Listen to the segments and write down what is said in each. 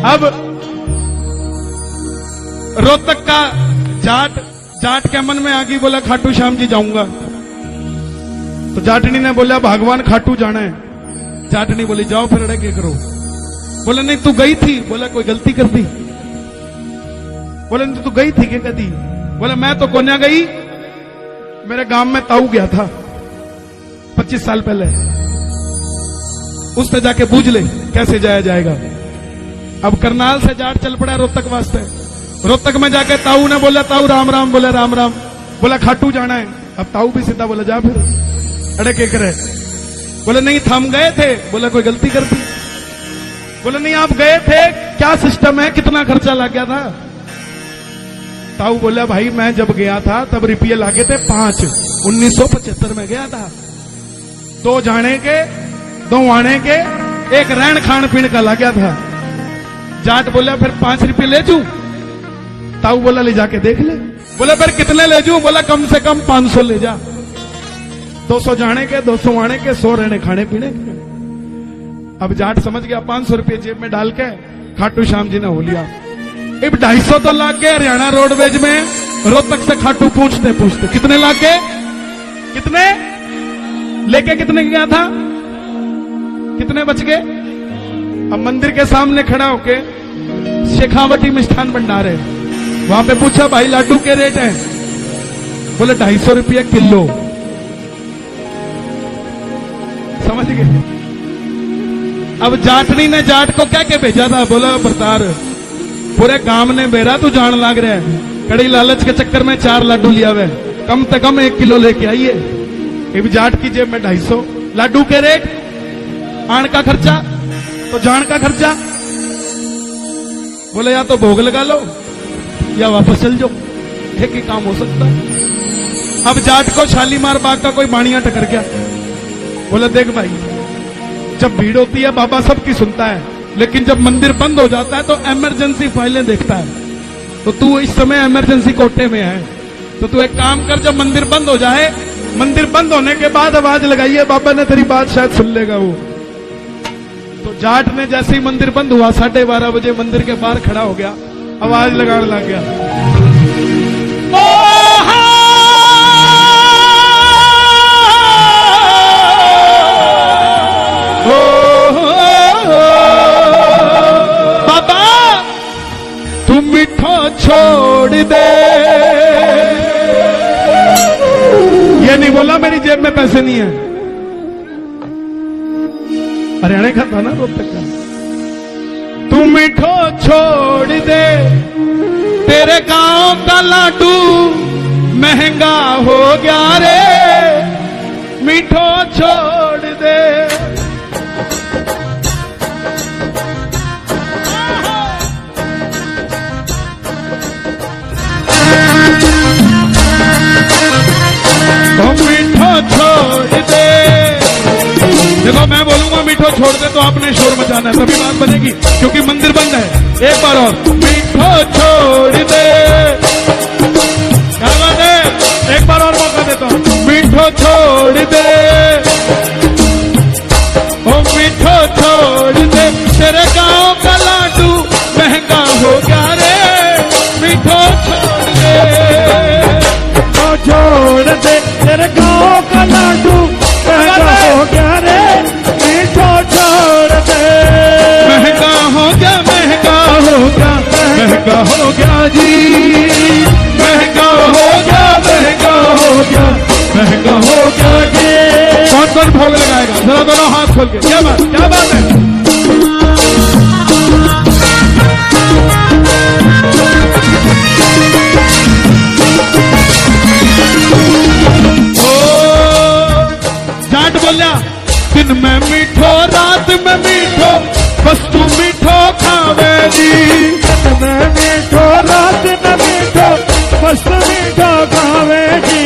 अब रोहतक का जाट के मन में आ गई, बोला खाटू श्याम जी जाऊंगा। तो जाटनी ने बोला भगवान खाटू जाना है। जाटनी बोली जाओ फिर अड़े के करो। बोला नहीं तू गई थी। बोला कोई गलती कर दी। बोला नहीं तू गई थी क्या कदी। बोला मैं तो कोन्या गई, मेरे गांव में ताऊ गया था 25 साल पहले, उससे जाके पूछ ले कैसे जाया जाएगा। अब करनाल से जाट चल पड़ा रोहतक वास्ते। रोहतक में जाके ताऊ ने बोला ताऊ राम राम। बोला राम राम। बोला खाटू जाना है। अब ताऊ भी सीधा बोला जा फिर अड़े के करे। बोले नहीं थम गए थे। बोला कोई गलती कर दी। बोले नहीं आप गए थे, क्या सिस्टम है, कितना खर्चा लग गया था। ताऊ बोला भाई मैं जब गया था तब रुपये लागे थे 5, 1975 में गया था। 2 जाने के 2 आने के, 1 रहन खान पीने का लग गया था। जाट बोला फिर 5 रुपये ले जू। ताऊ बोला ले जाके देख ले। बोला फिर कितने ले जू। बोला कम से कम 500 ले जा। 200 जाने के 200 आने के 100 रहने खाने पीने के। अब जाट समझ गया 500 रुपये जेब में डाल के खाटू श्याम जी ने हो लिया। अब 250 तो लाग गए हरियाणा रोडवेज में रोहतक से खाटू पूछते पूछते। कितने लाग गए, कितने लेके कितने गया था, कितने बच गए। अब मंदिर के सामने खड़ा होके शेखावटी मिष्ठान भंडार है, वहां पे पूछा भाई लाडू के रेट है। बोले 250 रुपये किलो। समझ गए। अब जाटनी ने जाट को क्या के भेजा था। बोला बरतार पूरे गांव ने बेरा तू जान लाग रहा है, कड़ी लालच के चक्कर में 4 लाडू लिया हुआ, कम से कम 1 किलो लेके आइए। अब जाट की जेब में 250, लाडू के रेट, आण का खर्चा तो जान का खर्चा। बोले या तो भोग लगा लो या वापस चल जाओ, एक ही काम हो सकता है। अब जाट को शालीमार बाग का कोई बाणिया टकर गया। बोले देख भाई जब भीड़ होती है बाबा सबकी सुनता है, लेकिन जब मंदिर बंद हो जाता है तो इमरजेंसी फाइलें देखता है। तो तू इस समय इमरजेंसी कोटे में है, तो तू एक काम कर, जब मंदिर बंद हो जाए, मंदिर बंद होने के बाद आवाज लगाइए, बाबा ने तेरी बात शायद सुन लेगा वो। तो जाट ने जैसे ही मंदिर बंद हुआ 12:30 बजे मंदिर के बाहर खड़ा हो गया, आवाज लगाने लग गया। छोड़ दे। ये नहीं बोला मेरी जेब में पैसे नहीं है, हरियाणा का था ना रोहतक का। तू मीठो छोड़ दे, तेरे गांव का लाडू महंगा हो गया रे, मीठो छोड़ दे। मीठो छोड़ दे। देखो मैं बोलूंगा मीठो छोड़ दे तो आपने शोर मचाना है, तभी बात बनेगी, क्योंकि मंदिर बंद है। एक बार और, मीठो छोड़ दे। क्या बात है, एक बार और मौका देता हूं। मीठो छोड़ दे, ओ मीठो छोड़ दे, तेरे गांव का लाडू महंगा हो गया रे, मीठो छोड़ दे। छोड़ दे, तेरे गांव का लाडू महंगा हो गया रे, मीठो छोड़ दे। महंगा हो गया, महंगा हो गया, महंगा हो गया जी, महंगा हो गया, महंगा हो गया, महंगा हो गया जी। कौन कौन भोग लगाएगा, जरा दोनों हाथ खोल के। क्या बात है। बोलिया दिन में मीठो रात में मीठो, बस तू मीठो खावे जी। दिन में मीठो रात में मीठो, बस तू मीठो खावे जी।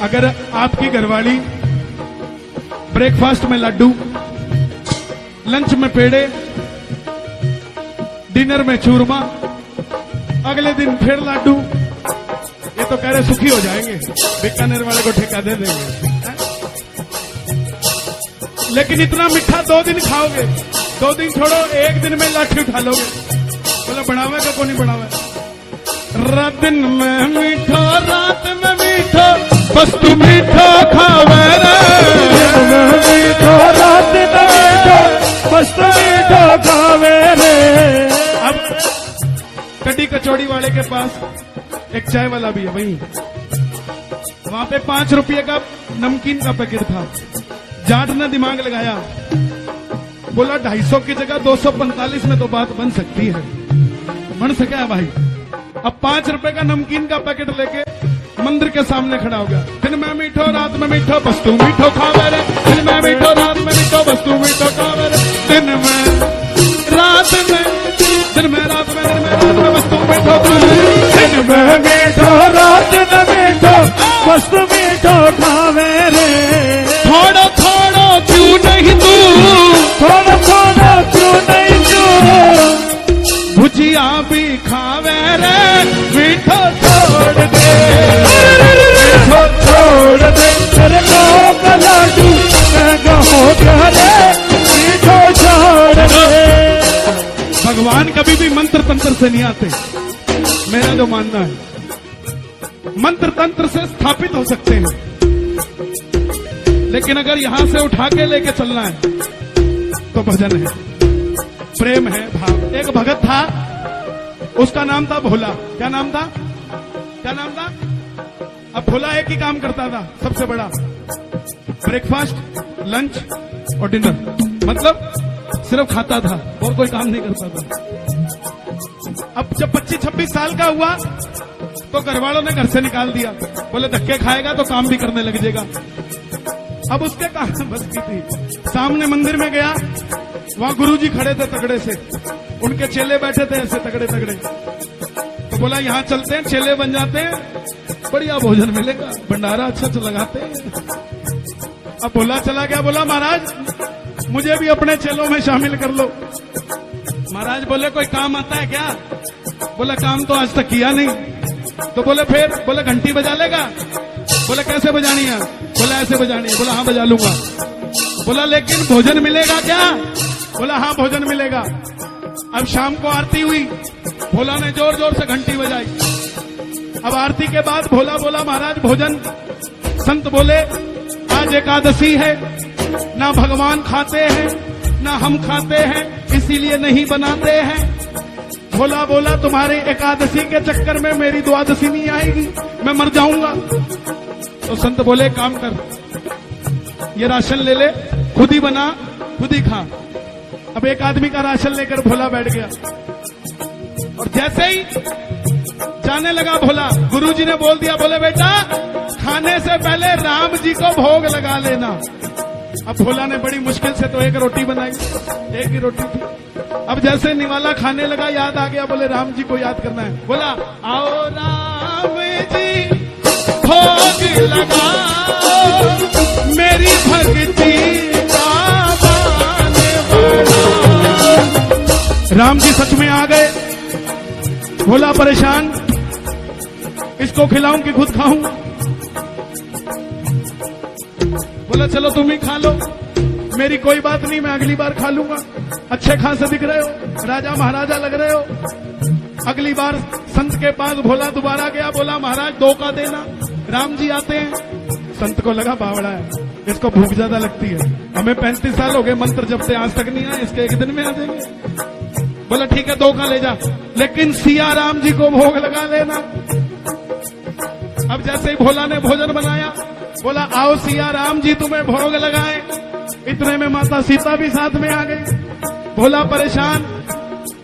अगर आपकी घरवाली ब्रेकफास्ट में लड्डू, लंच में पेड़े, डिनर में चूरमा, अगले दिन फिर लड्डू, ये तो कह रहे सुखी हो जाएंगे, बीकानेर वाले को ठेका दे देंगे। लेकिन इतना मीठा 2 दिन खाओगे 2 दिन छोड़ो, 1 दिन में लाठी उठा लोगे। बोला बढ़ावे का को नहीं बढ़ावे। रात दिन में मीठो, रात में मीठो, बस तू मीठो खावे रे। मीठो रात में मीठो, बस तू मीठो खावे रे। अब कटी कचौड़ी वाले के पास एक चाय वाला भी है वहीं, वहां पे 5 रुपये का नमकीन का पैकेट था। जाट ने दिमाग लगाया, बोला 250 की जगह 245 में तो बात बन सकती है। बन सका है भाई। अब 5 रुपए का नमकीन का पैकेट लेके मंदिर के सामने खड़ा हो गया। दिन में मीठो, रात में मीठो, बस तू मीठो खावे रे। दिन में मीठो, रात में मीठो, बस तू मीठो खावे रे। दिन में रात में, दिन में रात में, दिन में रात में, बस तू मीठो खावे रे। दिन में मीठो, रात में मीठो, बस तू मीठो खावे रे। थोड़ो थोड़ो क्यों नहीं तू, थोड़ा थोड़ा क्यों नहीं तू, भुजिया भी खावे रे। मीठो छोड़ दे, मीठो छोड़ दे, तेरे को लाडू महंगा हो गया रे। मीठो छोड़ दे। भगवान कभी भी मंत्र तंत्र से नहीं आते। मेरा जो मानना है, मंत्र तंत्र से स्थापित हो सकते हैं, लेकिन अगर यहां से उठा के लेके चलना है तो भजन है, प्रेम है, भाव। एक भगत था, उसका नाम था भोला। क्या नाम था? क्या नाम था? अब भोला एक ही काम करता था सबसे बड़ा, ब्रेकफास्ट, लंच और डिनर। मतलब सिर्फ खाता था और कोई काम नहीं करता था। अब जब 25-26 साल का हुआ तो घर वालों ने घर से निकाल दिया। बोले धक्के खाएगा तो काम भी करने लग जाएगा। अब उसके काम बस की थी। सामने मंदिर में गया, वहां गुरुजी खड़े थे तगड़े से, उनके चेले बैठे थे ऐसे तगड़े तगड़े। तो बोला यहाँ चलते हैं, चेले बन जाते हैं, बढ़िया भोजन मिलेगा, भंडारा अच्छा से लगाते हैं। अब भोला चला गया, बोला महाराज मुझे भी अपने चेलों में शामिल कर लो। महाराज बोले कोई काम आता है क्या? बोला काम तो आज तक किया नहीं। तो बोले फिर? बोले घंटी बजा लेगा। बोले कैसे बजानी है? बोला ऐसे बजानी है। बोला हाँ बजा लूंगा। बोला लेकिन भोजन मिलेगा क्या? बोला हाँ भोजन मिलेगा। अब शाम को आरती हुई, भोला ने जोर जोर से घंटी बजाई। अब आरती के बाद भोला बोला महाराज भोजन। संत बोले आज एकादशी है, ना भगवान खाते हैं ना हम खाते हैं, इसीलिए नहीं बनाते हैं। भोला बोला तुम्हारे एकादशी के चक्कर में मेरी द्वादशी नहीं आएगी, मैं मर जाऊंगा। तो संत बोले काम कर, ये राशन ले ले, खुद ही बना खुद ही खा। अब एक आदमी का राशन लेकर भोला बैठ गया और जैसे ही जाने लगा भोला, गुरुजी ने बोल दिया, बोले बेटा खाने से पहले राम जी को भोग लगा लेना। अब भोला ने बड़ी मुश्किल से तो एक रोटी बनाई, एक ही रोटी थी। अब जैसे निवाला खाने लगा, याद आ गया, बोले राम जी को याद करना है। बोला आओ राम जी भोग लगाओ, मेरी भक्ति का बाने बढ़ाओ। राम जी सच में आ गए। भोला परेशान, इसको खिलाऊं कि खुद खाऊं? बोला चलो तुम ही खा लो, मेरी कोई बात नहीं, मैं अगली बार खा लूंगा। अच्छे खासे दिख रहे हो, राजा महाराजा लग रहे हो। अगली बार संत के पास भोला दोबारा गया, बोला महाराज 2 का देना। राम जी आते हैं, संत को लगा बावड़ा है, इसको भूख ज्यादा लगती है, हमें 35 साल हो गए मंत्र जपते आज तक नहीं आए, इसके एक दिन में आ जाएंगे। बोला ठीक है 2 का ले जा, लेकिन सिया राम जी को भोग लगा लेना। अब जैसे ही भोला ने भोजन बनाया, बोला आओ सिया राम जी तुम्हें भोग लगाए। इतने में माता सीता भी साथ में आ गई। भोला परेशान,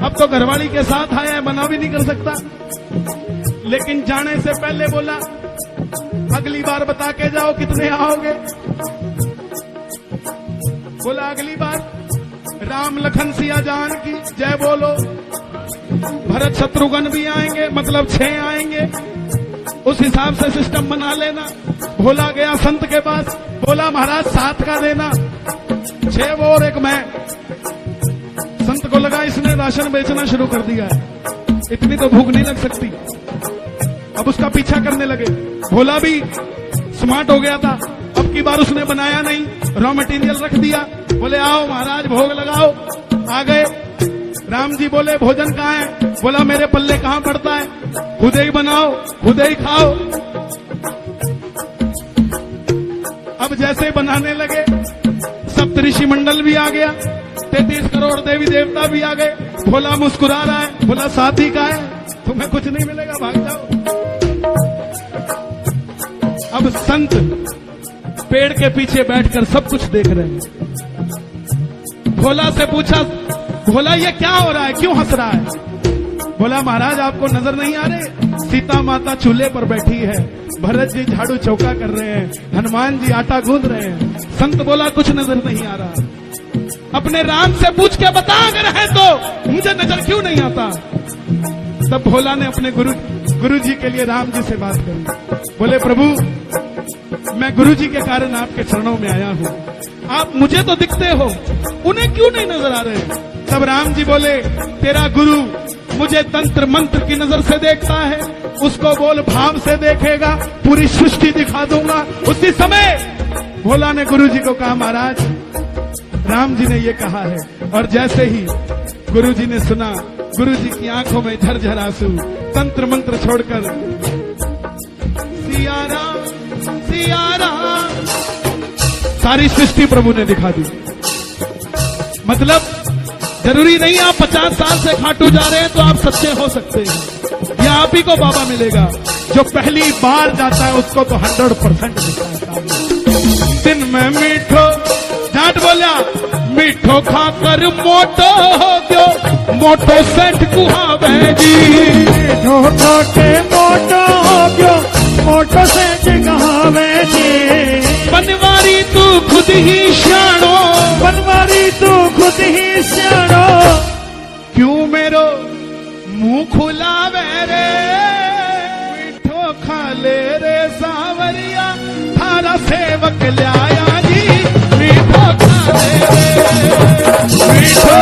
अब तो घरवाली के साथ आया है, मना भी नहीं कर सकता। लेकिन जाने से पहले बोला अगली बार बता के जाओ कितने आओगे। बोला अगली बार राम लखन सिया जान की जय बोलो, भरत शत्रुघ्न भी आएंगे, मतलब 6 आएंगे, उस हिसाब से सिस्टम बना लेना। भोला गया संत के पास, बोला महाराज 7 का देना, 6 वो और 1 मैं। संत को लगा इसने राशन बेचना शुरू कर दिया है, इतनी तो भूख नहीं लग सकती। अब उसका पीछा करने लगे। भोला भी स्मार्ट हो गया था, अब की बार उसने बनाया नहीं, रॉ मटेरियल रख दिया। बोले आओ महाराज भोग लगाओ। आ गए। राम जी बोले भोजन कहाँ है? बोला मेरे पल्ले कहाँ पड़ता है, खुद ही बनाओ खुद ही खाओ। अब जैसे बनाने लगे, सप्तऋषि मंडल भी आ गया, 33 करोड़ देवी देवता भी आ गए। भोला मुस्कुरा रहा है, बोला साथी का है, तुम्हें कुछ नहीं मिलेगा, भाग जाओ। अब संत पेड़ के पीछे बैठकर सब कुछ देख रहे हैं। भोला से पूछा, भोला ये क्या हो रहा है, क्यों हंस रहा है? बोला महाराज आपको नजर नहीं आ रहे, सीता माता चूल्हे पर बैठी है, भरत जी झाड़ू चौका कर रहे हैं, हनुमान जी आटा गूंद रहे हैं। संत बोला कुछ नजर नहीं आ रहा। अपने राम से पूछ के बता अगर है तो, मुझे नजर क्यों नहीं आता? तब भोला ने अपने गुरु जी के लिए राम जी से बात करी। बोले प्रभु मैं गुरु जी के कारण आपके चरणों में आया हूँ, आप मुझे तो दिखते हो, उन्हें क्यों नहीं नजर आ रहे? तब राम जी बोले तेरा गुरु मुझे तंत्र मंत्र की नजर से देखता है, उसको बोल भाव से देखेगा, पूरी सृष्टि दिखा दूंगा। उसी समय भोला ने गुरु जी को कहा महाराज राम जी ने ये कहा है। और जैसे ही गुरु जी ने सुना, गुरु जी की आंखों में झरझर आंसू, तंत्र मंत्र छोड़कर सिया राम सिया राम, सारी सृष्टि प्रभु ने दिखा दी। मतलब जरूरी नहीं आप 50 साल से खाटू जा रहे हैं तो आप सच्चे हो सकते हैं। या आप ही को बाबा मिलेगा, जो पहली बार जाता है उसको तो 100% मिलता है। दिन में मीठो जाट बोला, मीठो खाकर मोटो हो गयो, मोटो सेठ कुहावे जी। मीठो खाके मोटो हो गयो, मोटो सेठ कहावे जी। बनवारी तू खुद ही शानो, बनवारी तू खुद ही सियाणो, क्यों मेरो मुंह खुलावे रे, मीठो खा ले रे सावरिया, थारा सेवक लाया जी, मीठो खा ले रे, मीठो